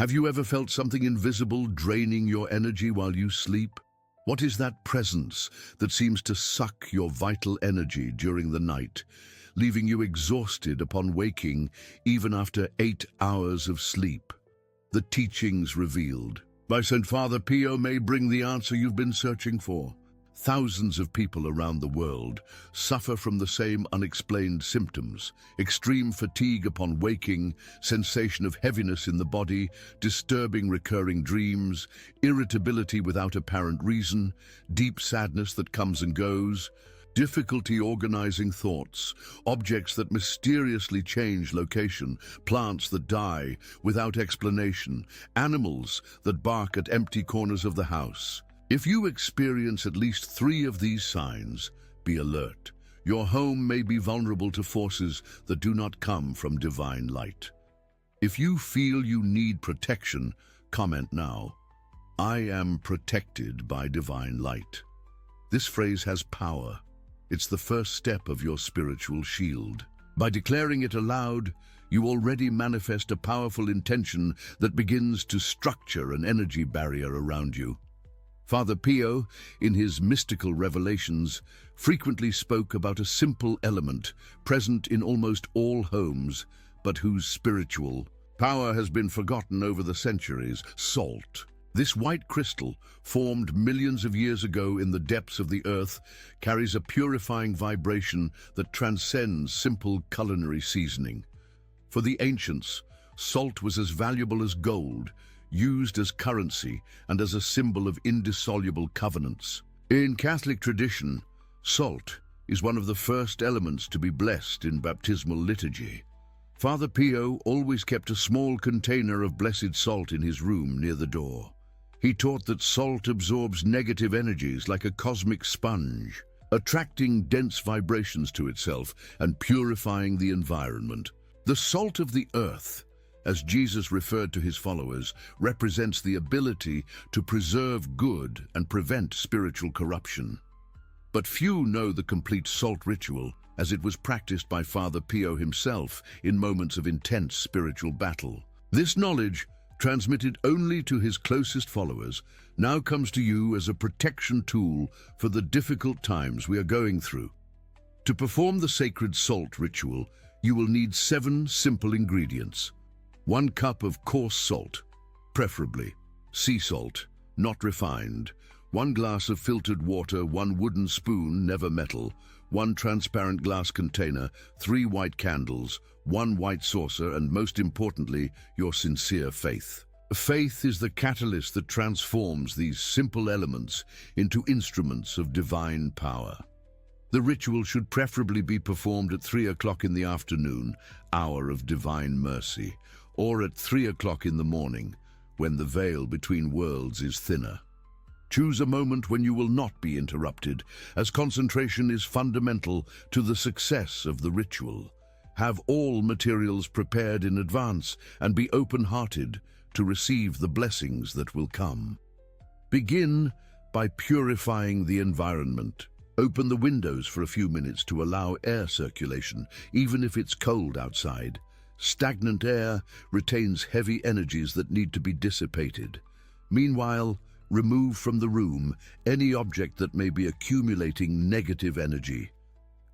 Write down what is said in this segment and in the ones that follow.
Have you ever felt something invisible draining your energy while you sleep? What is that presence that seems to suck your vital energy during the night, leaving you exhausted upon waking even after 8 hours of sleep? The teachings revealed by St. Father Pio may bring the answer you've been searching for. Thousands of people around the world suffer from the same unexplained symptoms: extreme fatigue upon waking, sensation of heaviness in the body, disturbing recurring dreams, irritability without apparent reason, deep sadness that comes and goes, difficulty organizing thoughts, objects that mysteriously change location, plants that die without explanation, animals that bark at empty corners of the house. If you experience at least 3 of these signs, be alert. Your home may be vulnerable to forces that do not come from divine light. If you feel you need protection, comment now: "I am protected by divine light." This phrase has power. It's the first step of your spiritual shield. By declaring it aloud, you already manifest a powerful intention that begins to structure an energy barrier around you. Father Pio, in his mystical revelations, frequently spoke about a simple element present in almost all homes, but whose spiritual power has been forgotten over the centuries: salt. This white crystal, formed millions of years ago in the depths of the earth, carries a purifying vibration that transcends simple culinary seasoning. For the ancients, salt was as valuable as gold, used as currency and as a symbol of indissoluble covenants. In Catholic tradition, salt is one of the first elements to be blessed in baptismal liturgy. Father Pio always kept a small container of blessed salt in his room near the door. He taught that salt absorbs negative energies like a cosmic sponge, attracting dense vibrations to itself and purifying the environment. The salt of the earth, as Jesus referred to his followers, represents the ability to preserve good and prevent spiritual corruption. But few know the complete salt ritual, as it was practiced by Father Pio himself in moments of intense spiritual battle. This knowledge, transmitted only to his closest followers, now comes to you as a protection tool for the difficult times we are going through. To perform the sacred salt ritual, you will need 7 simple ingredients. 1 cup of coarse salt, preferably sea salt, not refined. 1 glass of filtered water, 1 wooden spoon, never metal, 1 transparent glass container, 3 white candles, 1 white saucer, and most importantly, your sincere faith. Faith is the catalyst that transforms these simple elements into instruments of divine power. The ritual should preferably be performed at 3 o'clock in the afternoon, hour of divine mercy, or at 3 o'clock in the morning, when the veil between worlds is thinner. Choose a moment when you will not be interrupted, as concentration is fundamental to the success of the ritual. Have all materials prepared in advance and be open-hearted to receive the blessings that will come. Begin by purifying the environment. Open the windows for a few minutes to allow air circulation, even if it's cold outside. Stagnant air retains heavy energies that need to be dissipated. Meanwhile, remove from the room any object that may be accumulating negative energy.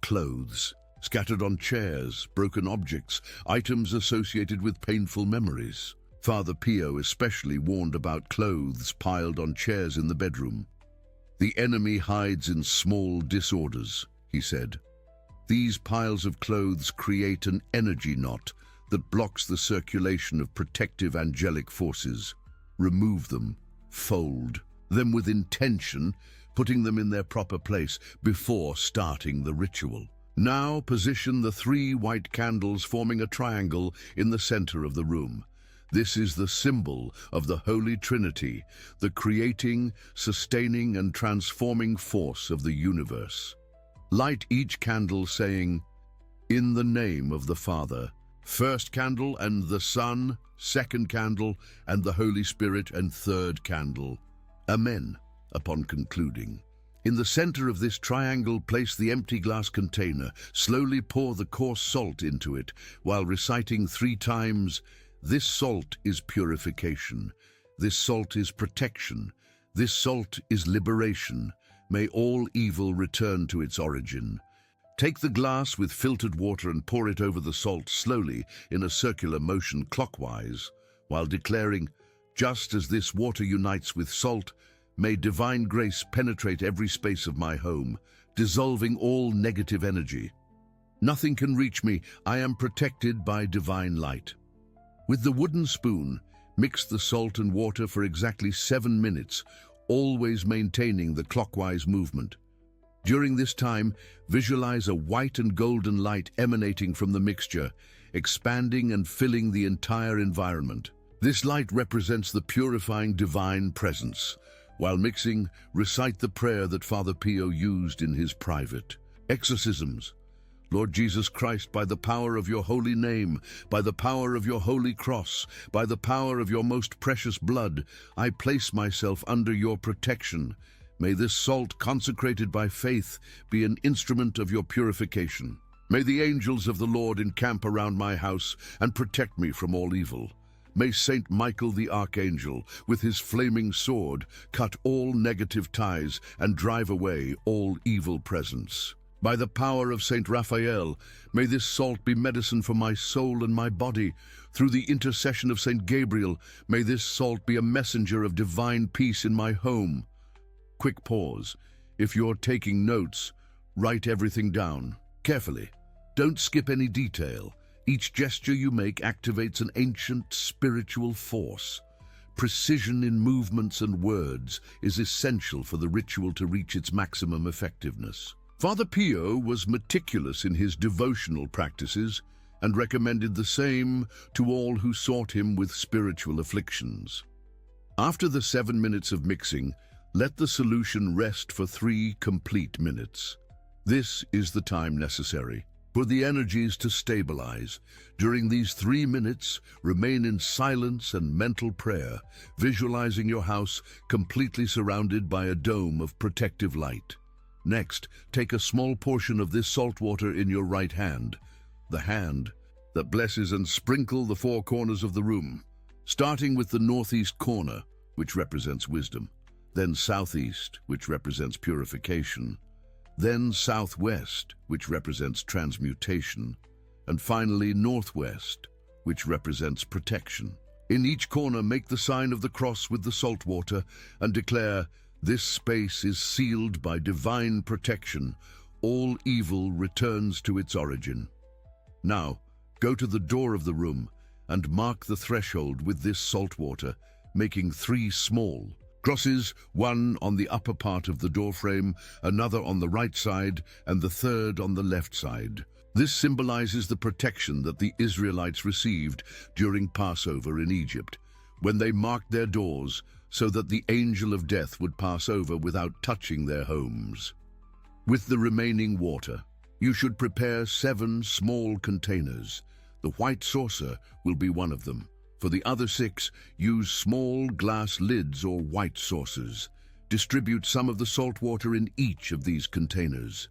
Clothes scattered on chairs, broken objects, items associated with painful memories. Father Pio especially warned about clothes piled on chairs in the bedroom. "The enemy hides in small disorders," he said. "These piles of clothes create an energy knot that blocks the circulation of protective angelic forces. Remove them, fold them with intention, putting them in their proper place before starting the ritual. Now position the 3 white candles forming a triangle in the center of the room. This is the symbol of the Holy Trinity, the creating, sustaining, and transforming force of the universe. Light each candle saying, "In the name of the Father," first candle, and the Son, second candle, and the Holy Spirit, and third candle. Amen, upon concluding. In the center of this triangle, place the empty glass container. Slowly pour the coarse salt into it while reciting 3 times, This salt is purification. This salt is protection. This salt is liberation. May all evil return to its origin. Take the glass with filtered water and pour it over the salt slowly in a circular motion clockwise, while declaring, "Just as this water unites with salt, may divine grace penetrate every space of my home, dissolving all negative energy. Nothing can reach me. I am protected by divine light." With the wooden spoon, mix the salt and water for exactly 7 minutes, always maintaining the clockwise movement. During this time, visualize a white and golden light emanating from the mixture, expanding and filling the entire environment. This light represents the purifying divine presence. While mixing, recite the prayer that Father Pio used in his private exorcisms. Lord Jesus Christ, by the power of your holy name, by the power of your holy cross, by the power of your most precious blood, I place myself under your protection. May this salt, consecrated by faith, be an instrument of your purification. May the angels of the Lord encamp around my house and protect me from all evil. May Saint Michael the Archangel, with his flaming sword, cut all negative ties and drive away all evil presence. By the power of Saint Raphael, may this salt be medicine for my soul and my body. Through the intercession of Saint Gabriel, may this salt be a messenger of divine peace in my home. Quick pause. If you're taking notes, write everything down carefully. Don't skip any detail. Each gesture you make activates an ancient spiritual force. Precision in movements and words is essential for the ritual to reach its maximum effectiveness. Father Pio was meticulous in his devotional practices and recommended the same to all who sought him with spiritual afflictions. After the 7 minutes of mixing, let the solution rest for 3 complete minutes. This is the time necessary for the energies to stabilize. During these 3 minutes, remain in silence and mental prayer, visualizing your house completely surrounded by a dome of protective light. Next, take a small portion of this salt water in your right hand, the hand that blesses, and sprinkle the 4 corners of the room, starting with the northeast corner, which represents wisdom, then southeast, which represents purification, then southwest, which represents transmutation, and finally northwest, which represents protection. In each corner, make the sign of the cross with the salt water and declare, "This space is sealed by divine protection. All evil returns to its origin." Now, go to the door of the room and mark the threshold with this salt water, making 3 small crosses, one on the upper part of the doorframe, another on the right side, and the third on the left side. This symbolizes the protection that the Israelites received during Passover in Egypt, when they marked their doors so that the angel of death would pass over without touching their homes. With the remaining water, you should prepare 7 small containers. The white saucer will be one of them. For the other 6, use small glass lids or white saucers. Distribute some of the salt water in each of these containers.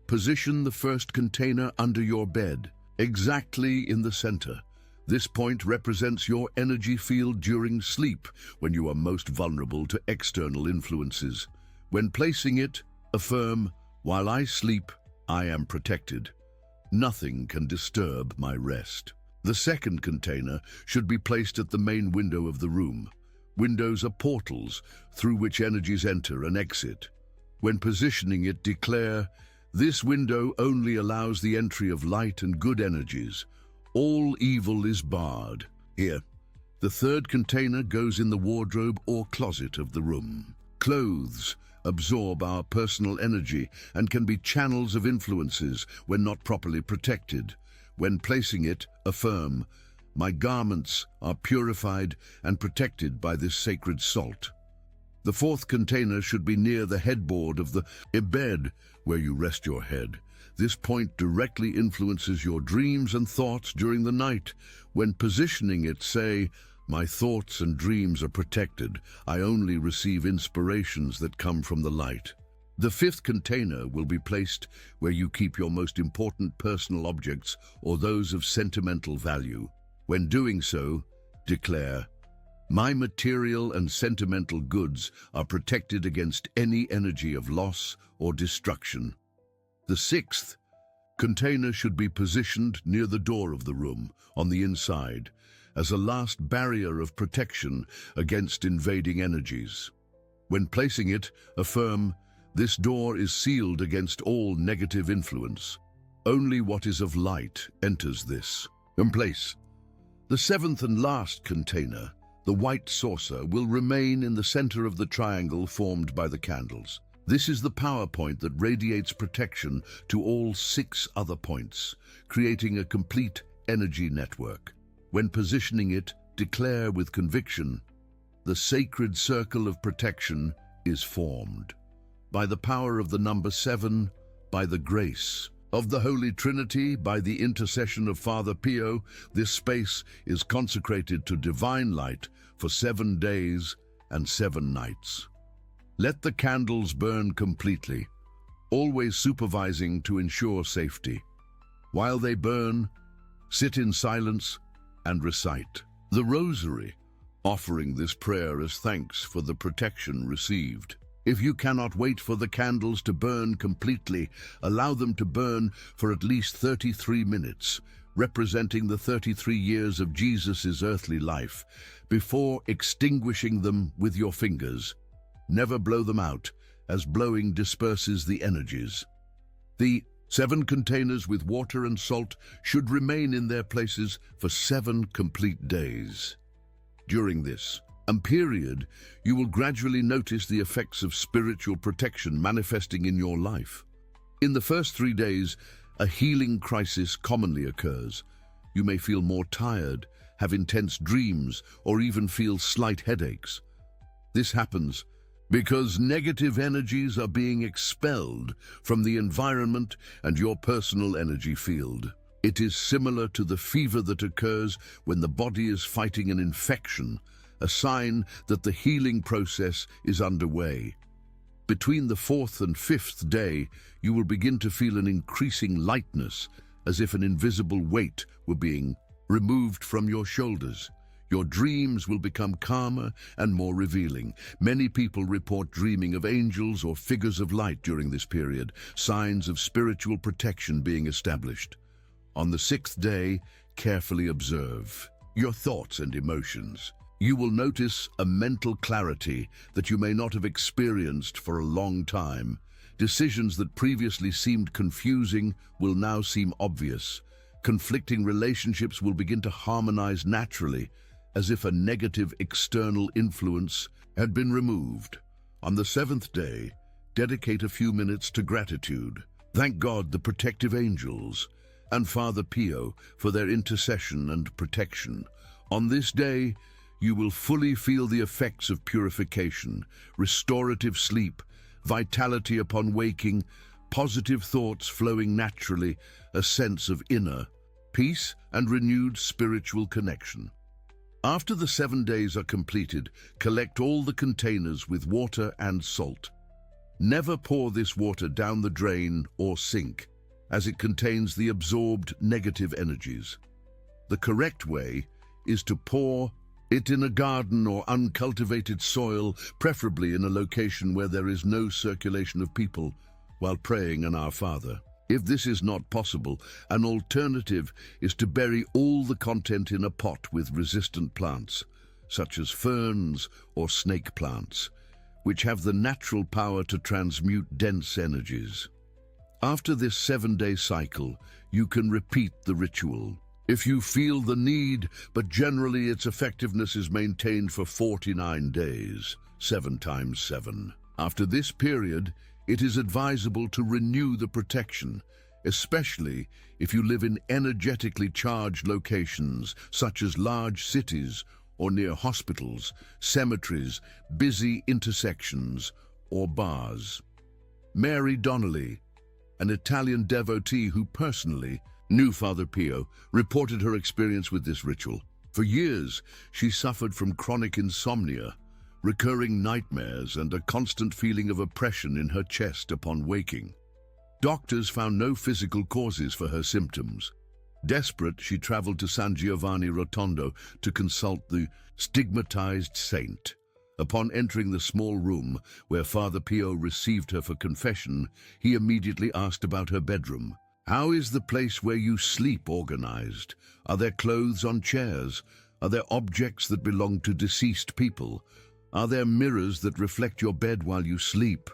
Position the first container under your bed, exactly in the center. This point represents your energy field during sleep, when you are most vulnerable to external influences. When placing it, affirm, "While I sleep, I am protected. Nothing can disturb my rest." The second container should be placed at the main window of the room. Windows are portals through which energies enter and exit. When positioning it, declare, "This window only allows the entry of light and good energies. All evil is barred." Here, the third container goes in the wardrobe or closet of the room. Clothes absorb our personal energy and can be channels of influences when not properly protected. When placing it, affirm, "My garments are purified and protected by this sacred salt." The fourth container should be near the headboard of the bed where you rest your head. This point directly influences your dreams and thoughts during the night. When positioning it, say, "My thoughts and dreams are protected. I only receive inspirations that come from the light." The fifth container will be placed where you keep your most important personal objects or those of sentimental value. When doing so, declare, "My material and sentimental goods are protected against any energy of loss or destruction." The sixth container should be positioned near the door of the room, on the inside, as a last barrier of protection against invading energies. When placing it, affirm, "This door is sealed against all negative influence. Only what is of light enters this." In place. The seventh and last container, the white saucer, will remain in the center of the triangle formed by the candles. This is the power point that radiates protection to all 6 other points, creating a complete energy network. When positioning it, declare with conviction, "The sacred circle of protection is formed. By the power of the number 7, by the grace of the Holy Trinity, by the intercession of Father Pio, this space is consecrated to divine light for 7 days and 7 nights." Let the candles burn completely, always supervising to ensure safety. While they burn, sit in silence and recite the Rosary, offering this prayer as thanks for the protection received. If you cannot wait for the candles to burn completely, allow them to burn for at least 33 minutes, representing the 33 years of Jesus' earthly life, before extinguishing them with your fingers. Never blow them out, as blowing disperses the energies. The 7 containers with water and salt should remain in their places for 7 complete days. During this period, you will gradually notice the effects of spiritual protection manifesting in your life. In the first 3 days, a healing crisis commonly occurs. You may feel more tired, have intense dreams, or even feel slight headaches. This happens because negative energies are being expelled from the environment and your personal energy field. It is similar to the fever that occurs when the body is fighting an infection, a sign that the healing process is underway. Between the 4th and 5th day, you will begin to feel an increasing lightness, as if an invisible weight were being removed from your shoulders. Your dreams will become calmer and more revealing. Many people report dreaming of angels or figures of light during this period, signs of spiritual protection being established. On the 6th day, carefully observe your thoughts and emotions. You will notice a mental clarity that you may not have experienced for a long time. Decisions that previously seemed confusing will now seem obvious. Conflicting relationships will begin to harmonize naturally, as if a negative external influence had been removed. On the 7th day, dedicate a few minutes to gratitude. Thank God, the protective angels, and Father Pio for their intercession and protection. On this day, you will fully feel the effects of purification, restorative sleep, vitality upon waking, positive thoughts flowing naturally, a sense of inner peace and renewed spiritual connection. After the 7 days are completed, collect all the containers with water and salt. Never pour this water down the drain or sink, as it contains the absorbed negative energies. The correct way is to pour it in a garden or uncultivated soil, preferably in a location where there is no circulation of people, while praying an Our Father. If this is not possible, an alternative is to bury all the content in a pot with resistant plants, such as ferns or snake plants, which have the natural power to transmute dense energies. After this 7-day cycle, you can repeat the ritual. If you feel the need, but generally its effectiveness is maintained for 49 days, 7 times 7. After this period, it is advisable to renew the protection, especially if you live in energetically charged locations, such as large cities or near hospitals, cemeteries, busy intersections, or bars. Mary Donnelly, an Italian devotee who personally knew Father Pio, reported her experience with this ritual. For years, she suffered from chronic insomnia, recurring nightmares, and a constant feeling of oppression in her chest upon waking. Doctors found no physical causes for her symptoms. Desperate, she traveled to San Giovanni Rotondo to consult the stigmatized saint. Upon entering the small room where Father Pio received her for confession, he immediately asked about her bedroom. "How is the place where you sleep organized? Are there clothes on chairs? Are there objects that belong to deceased people? Are there mirrors that reflect your bed while you sleep?"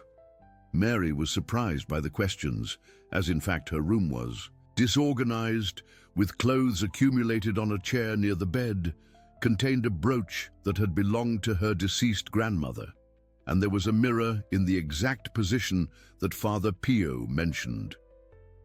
Mary was surprised by the questions, as in fact her room was. Disorganized, with clothes accumulated on a chair near the bed, contained a brooch that had belonged to her deceased grandmother, and there was a mirror in the exact position that Father Pio mentioned.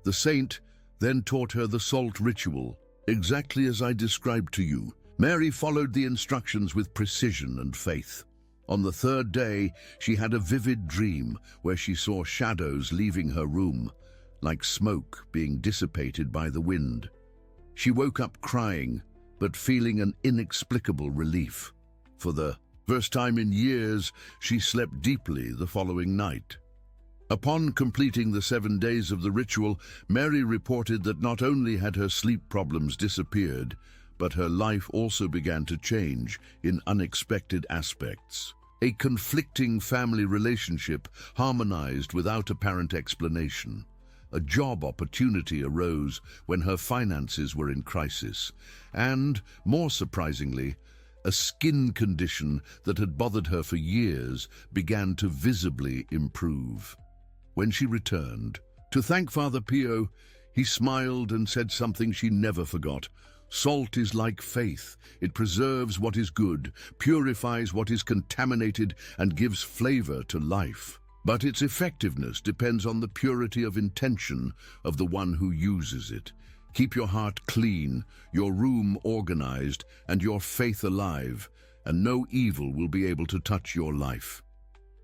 The saint then taught her the salt ritual, exactly as I described to you. Mary followed the instructions with precision and faith. On the third day, she had a vivid dream where she saw shadows leaving her room, like smoke being dissipated by the wind. She woke up crying, but feeling an inexplicable relief. For the first time in years, she slept deeply the following night. Upon completing the 7 days of the ritual, Mary reported that not only had her sleep problems disappeared, but her life also began to change in unexpected aspects. A conflicting family relationship harmonized without apparent explanation. A job opportunity arose when her finances were in crisis, and, more surprisingly, a skin condition that had bothered her for years began to visibly improve. When she returned to thank Father Pio, he smiled and said something she never forgot. "Salt is like faith. It preserves what is good, purifies what is contaminated, and gives flavor to life. But its effectiveness depends on the purity of intention of the one who uses it. Keep your heart clean, your room organized, and your faith alive, and no evil will be able to touch your life."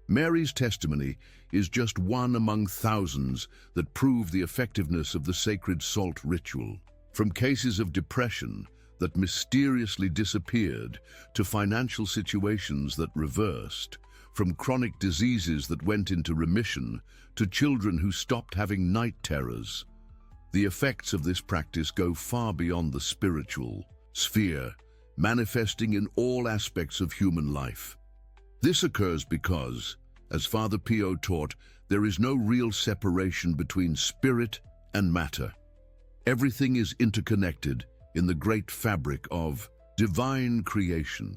Mary's testimony is just one among thousands that prove the effectiveness of the sacred salt ritual. From cases of depression that mysteriously disappeared to financial situations that reversed, from chronic diseases that went into remission to children who stopped having night terrors. The effects of this practice go far beyond the spiritual sphere, manifesting in all aspects of human life. This occurs because, as Father Pio taught, there is no real separation between spirit and matter. Everything is interconnected in the great fabric of divine creation.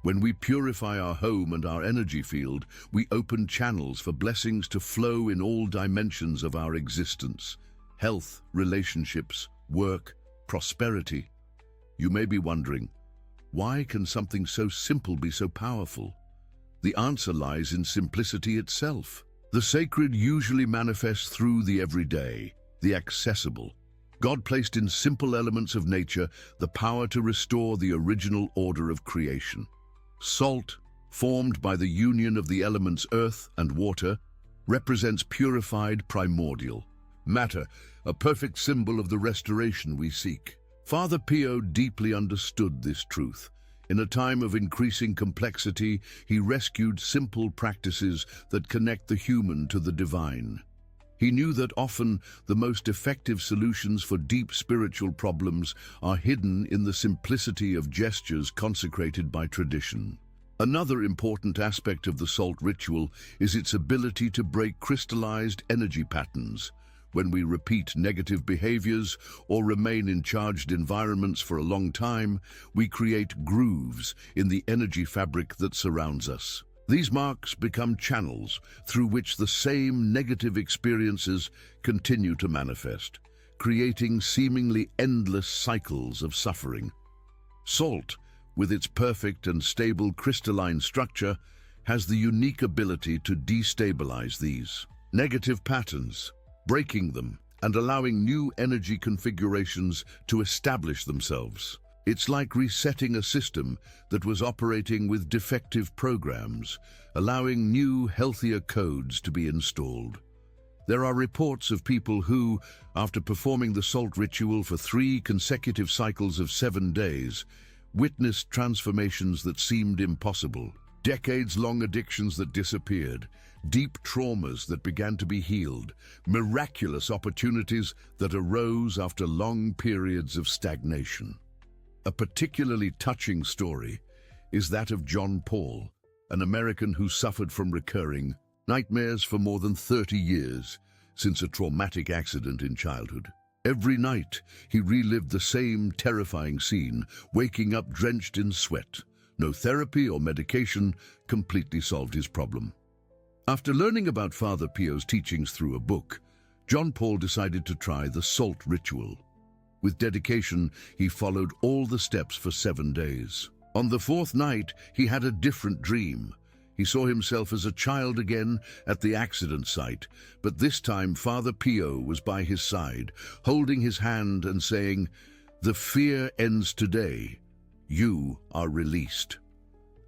When we purify our home and our energy field, we open channels for blessings to flow in all dimensions of our existence: health, relationships, work, prosperity. You may be wondering, why can something so simple be so powerful? The answer lies in simplicity itself. The sacred usually manifests through the everyday, the accessible. God placed in simple elements of nature the power to restore the original order of creation. Salt, formed by the union of the elements earth and water, represents purified primordial matter, a perfect symbol of the restoration we seek. Father Pio deeply understood this truth. In a time of increasing complexity, he rescued simple practices that connect the human to the divine. He knew that often the most effective solutions for deep spiritual problems are hidden in the simplicity of gestures consecrated by tradition. Another important aspect of the salt ritual is its ability to break crystallized energy patterns. When we repeat negative behaviors or remain in charged environments for a long time, we create grooves in the energy fabric that surrounds us. These marks become channels through which the same negative experiences continue to manifest, creating seemingly endless cycles of suffering. Salt, with its perfect and stable crystalline structure, has the unique ability to destabilize these negative patterns, breaking them and allowing new energy configurations to establish themselves. It's like resetting a system that was operating with defective programs, allowing new, healthier codes to be installed. There are reports of people who, after performing the salt ritual for 3 consecutive cycles of 7 days, witnessed transformations that seemed impossible. Decades-long addictions that disappeared, deep traumas that began to be healed, miraculous opportunities that arose after long periods of stagnation. A particularly touching story is that of John Paul, an American who suffered from recurring nightmares for more than 30 years since a traumatic accident in childhood. Every night, he relived the same terrifying scene, waking up drenched in sweat. No therapy or medication completely solved his problem. After learning about Father Pio's teachings through a book, John Paul decided to try the salt ritual. With dedication, he followed all the steps for 7 days. On the 4th night, he had a different dream. He saw himself as a child again at the accident site, but this time Father Pio was by his side, holding his hand and saying, "The fear ends today. You are released."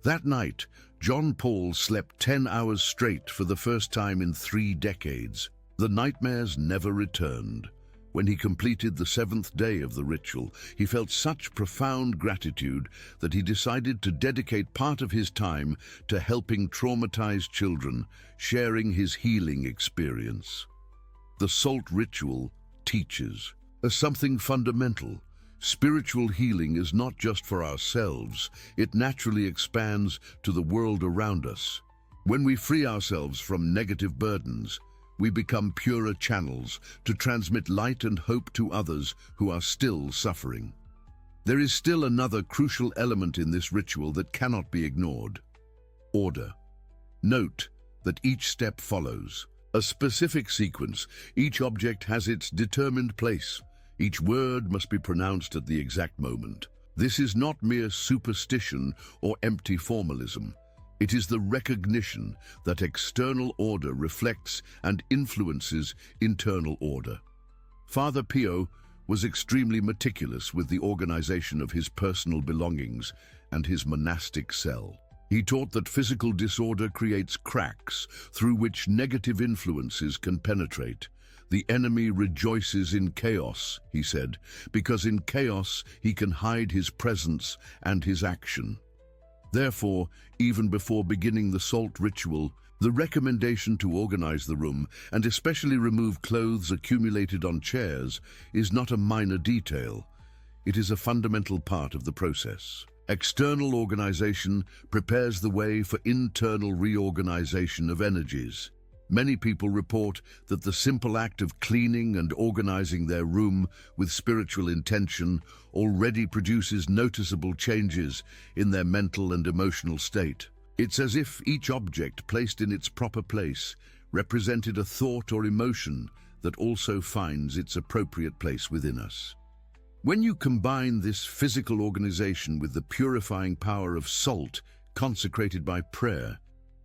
That night, John Paul slept 10 hours straight for the first time in 3 decades. The nightmares never returned. When he completed the 7th day of the ritual, he felt such profound gratitude that he decided to dedicate part of his time to helping traumatized children, sharing his healing experience. The salt ritual teaches us something fundamental. Spiritual healing is not just for ourselves, it naturally expands to the world around us. When we free ourselves from negative burdens, we become purer channels to transmit light and hope to others who are still suffering. There is still another crucial element in this ritual that cannot be ignored: order. Note that each step follows a specific sequence. Each object has its determined place. Each word must be pronounced at the exact moment. This is not mere superstition or empty formalism. It is the recognition that external order reflects and influences internal order. Father Pio was extremely meticulous with the organization of his personal belongings and his monastic cell. He taught that physical disorder creates cracks through which negative influences can penetrate. "The enemy rejoices in chaos," he said, "because in chaos he can hide his presence and his action." Therefore, even before beginning the salt ritual, the recommendation to organize the room and especially remove clothes accumulated on chairs is not a minor detail. It is a fundamental part of the process. External organization prepares the way for internal reorganization of energies. Many people report that the simple act of cleaning and organizing their room with spiritual intention already produces noticeable changes in their mental and emotional state. It's as if each object placed in its proper place represented a thought or emotion that also finds its appropriate place within us. When you combine this physical organization with the purifying power of salt consecrated by prayer,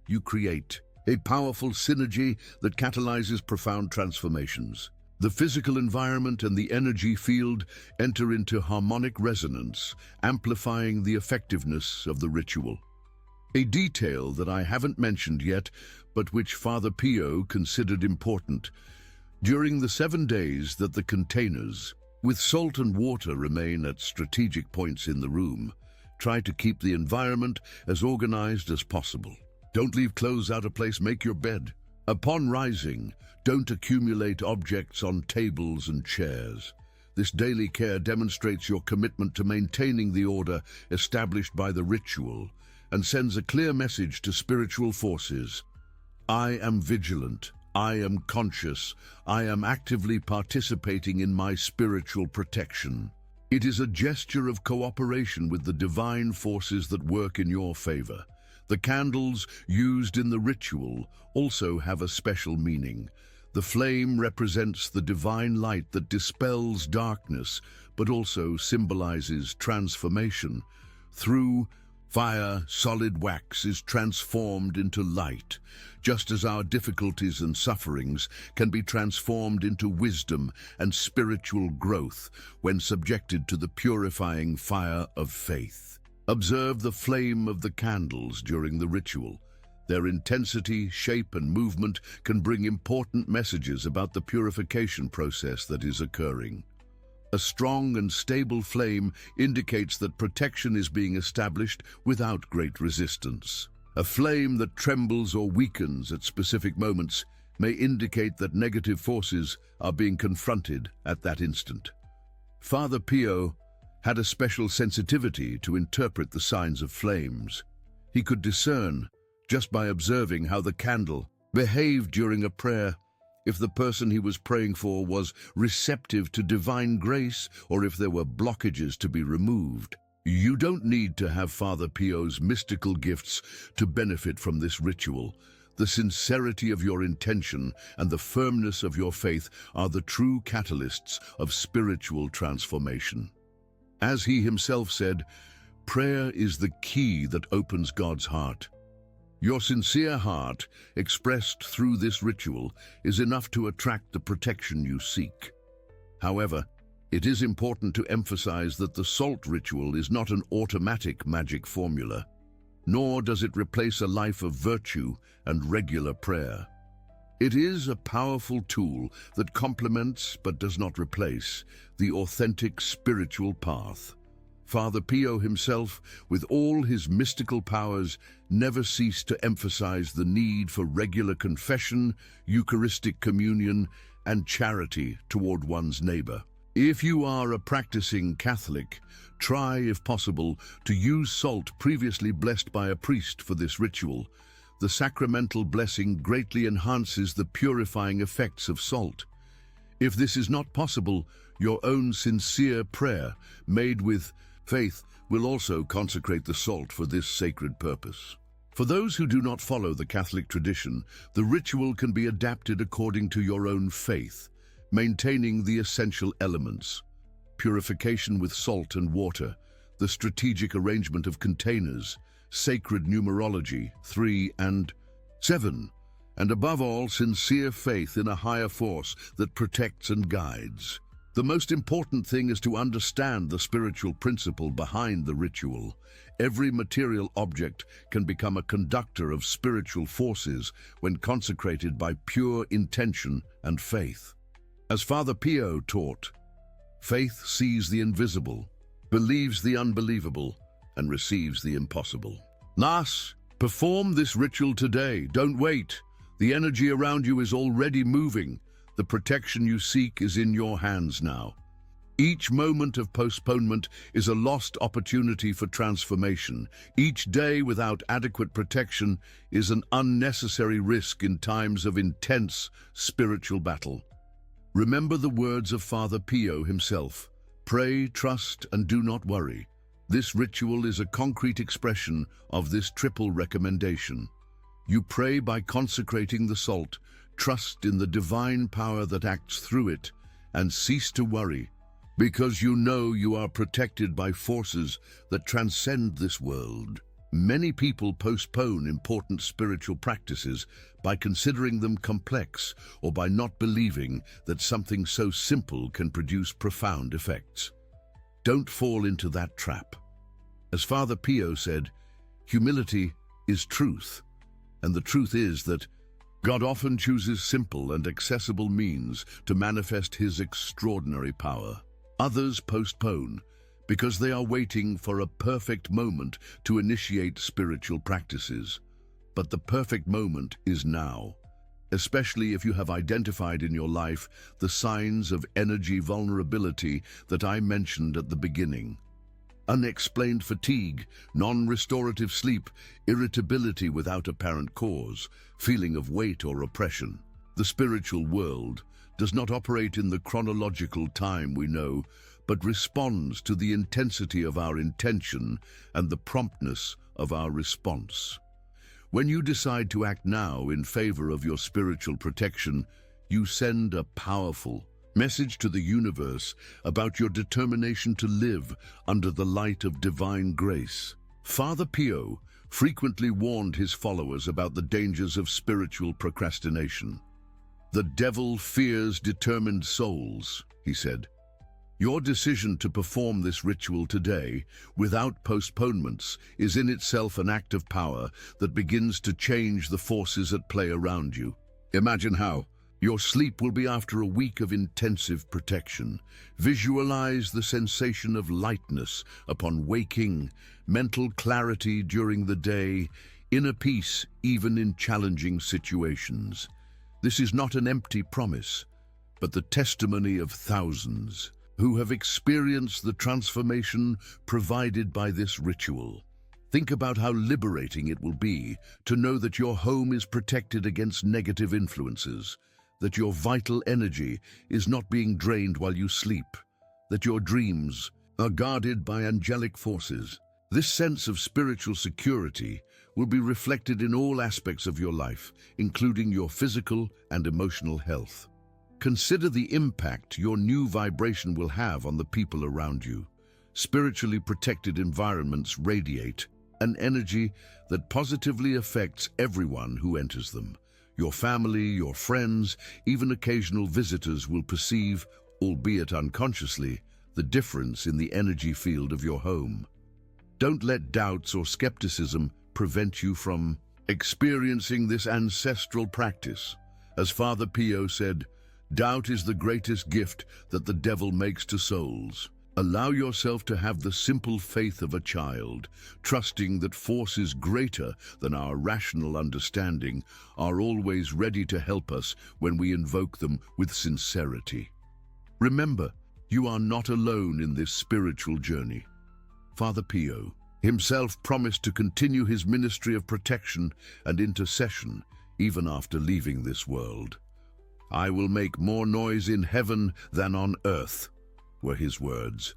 you create a powerful synergy that catalyzes profound transformations. The physical environment and the energy field enter into harmonic resonance, amplifying the effectiveness of the ritual. A detail that I haven't mentioned yet, but which Father Pio considered important. During the 7 days that the containers with salt and water remain at strategic points in the room, try to keep the environment as organized as possible. Don't leave clothes out of place, make your bed. Upon rising, don't accumulate objects on tables and chairs. This daily care demonstrates your commitment to maintaining the order established by the ritual and sends a clear message to spiritual forces. I am vigilant, I am conscious, I am actively participating in my spiritual protection. It is a gesture of cooperation with the divine forces that work in your favor. The candles used in the ritual also have a special meaning. The flame represents the divine light that dispels darkness, but also symbolizes transformation. Through fire, solid wax is transformed into light, just as our difficulties and sufferings can be transformed into wisdom and spiritual growth when subjected to the purifying fire of faith. Observe the flame of the candles during the ritual. Their intensity, shape, and movement can bring important messages about the purification process that is occurring. A strong and stable flame indicates that protection is being established without great resistance. A flame that trembles or weakens at specific moments may indicate that negative forces are being confronted at that instant. Father Pio had a special sensitivity to interpret the signs of flames. He could discern, just by observing how the candle behaved during a prayer, if the person he was praying for was receptive to divine grace or if there were blockages to be removed. You don't need to have Father Pio's mystical gifts to benefit from this ritual. The sincerity of your intention and the firmness of your faith are the true catalysts of spiritual transformation. As he himself said, prayer is the key that opens God's heart. Your sincere heart, expressed through this ritual, is enough to attract the protection you seek. However, it is important to emphasize that the salt ritual is not an automatic magic formula, nor does it replace a life of virtue and regular prayer. It is a powerful tool that complements, but does not replace, the authentic spiritual path. Father Pio himself, with all his mystical powers, never ceased to emphasize the need for regular confession, Eucharistic communion, and charity toward one's neighbor. If you are a practicing Catholic, try, if possible, to use salt previously blessed by a priest for this ritual. The sacramental blessing greatly enhances the purifying effects of salt. If this is not possible, your own sincere prayer, made with faith, will also consecrate the salt for this sacred purpose. For those who do not follow the Catholic tradition, the ritual can be adapted according to your own faith, maintaining the essential elements: purification with salt and water, the strategic arrangement of containers, sacred numerology 3 and 7, and above all, sincere faith in a higher force that protects and guides. The most important thing is to understand the spiritual principle behind the ritual. Every material object can become a conductor of spiritual forces when consecrated by pure intention and faith. As Father Pio taught, faith sees the invisible, believes the unbelievable, and receives the impossible. Nas, perform this ritual today. Don't wait. The energy around you is already moving. The protection you seek is in your hands now. Each moment of postponement is a lost opportunity for transformation. Each day without adequate protection is an unnecessary risk in times of intense spiritual battle. Remember the words of Father Pio himself: pray, trust, and do not worry. This ritual is a concrete expression of this triple recommendation. You pray by consecrating the salt, trust in the divine power that acts through it, and cease to worry, because you know you are protected by forces that transcend this world. Many people postpone important spiritual practices by considering them complex or by not believing that something so simple can produce profound effects. Don't fall into that trap. As Father Pio said, humility is truth, and the truth is that God often chooses simple and accessible means to manifest his extraordinary power. Others postpone because they are waiting for a perfect moment to initiate spiritual practices. But the perfect moment is now, especially if you have identified in your life the signs of energy vulnerability that I mentioned at the beginning. Unexplained fatigue, non-restorative sleep, irritability without apparent cause, feeling of weight or oppression. The spiritual world does not operate in the chronological time we know, but responds to the intensity of our intention and the promptness of our response. When you decide to act now in favor of your spiritual protection, you send a powerful message to the universe about your determination to live under the light of divine grace. Father Pio frequently warned his followers about the dangers of spiritual procrastination. The devil fears determined souls, he said. Your decision to perform this ritual today, without postponements, is in itself an act of power that begins to change the forces at play around you. Imagine how. Your sleep will be after a week of intensive protection. Visualize the sensation of lightness upon waking, mental clarity during the day, inner peace even in challenging situations. This is not an empty promise, but the testimony of thousands who have experienced the transformation provided by this ritual. Think about how liberating it will be to know that your home is protected against negative influences, that your vital energy is not being drained while you sleep, that your dreams are guarded by angelic forces. This sense of spiritual security will be reflected in all aspects of your life, including your physical and emotional health. Consider the impact your new vibration will have on the people around you. Spiritually protected environments radiate an energy that positively affects everyone who enters them. Your family, your friends, even occasional visitors will perceive, albeit unconsciously, the difference in the energy field of your home. Don't let doubts or skepticism prevent you from experiencing this ancestral practice. As Father Pio said, doubt is the greatest gift that the devil makes to souls. Allow yourself to have the simple faith of a child, trusting that forces greater than our rational understanding are always ready to help us when we invoke them with sincerity. Remember, you are not alone in this spiritual journey. Father Pio himself promised to continue his ministry of protection and intercession even after leaving this world. "I will make more noise in heaven than on earth," were his words.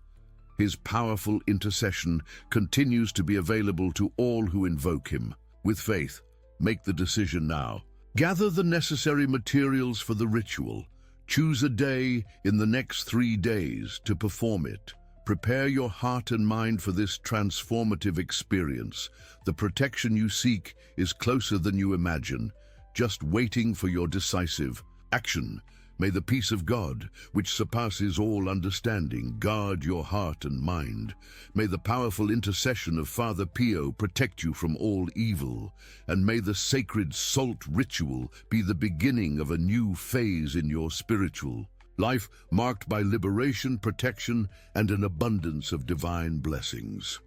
His powerful intercession continues to be available to all who invoke him. With faith, make the decision now. Gather the necessary materials for the ritual. Choose a day in the next 3 days to perform it. Prepare your heart and mind for this transformative experience. The protection you seek is closer than you imagine, just waiting for your decisive action. May the peace of God, which surpasses all understanding, guard your heart and mind. May the powerful intercession of Father Pio protect you from all evil. And may the sacred salt ritual be the beginning of a new phase in your spiritual life, marked by liberation, protection, and an abundance of divine blessings.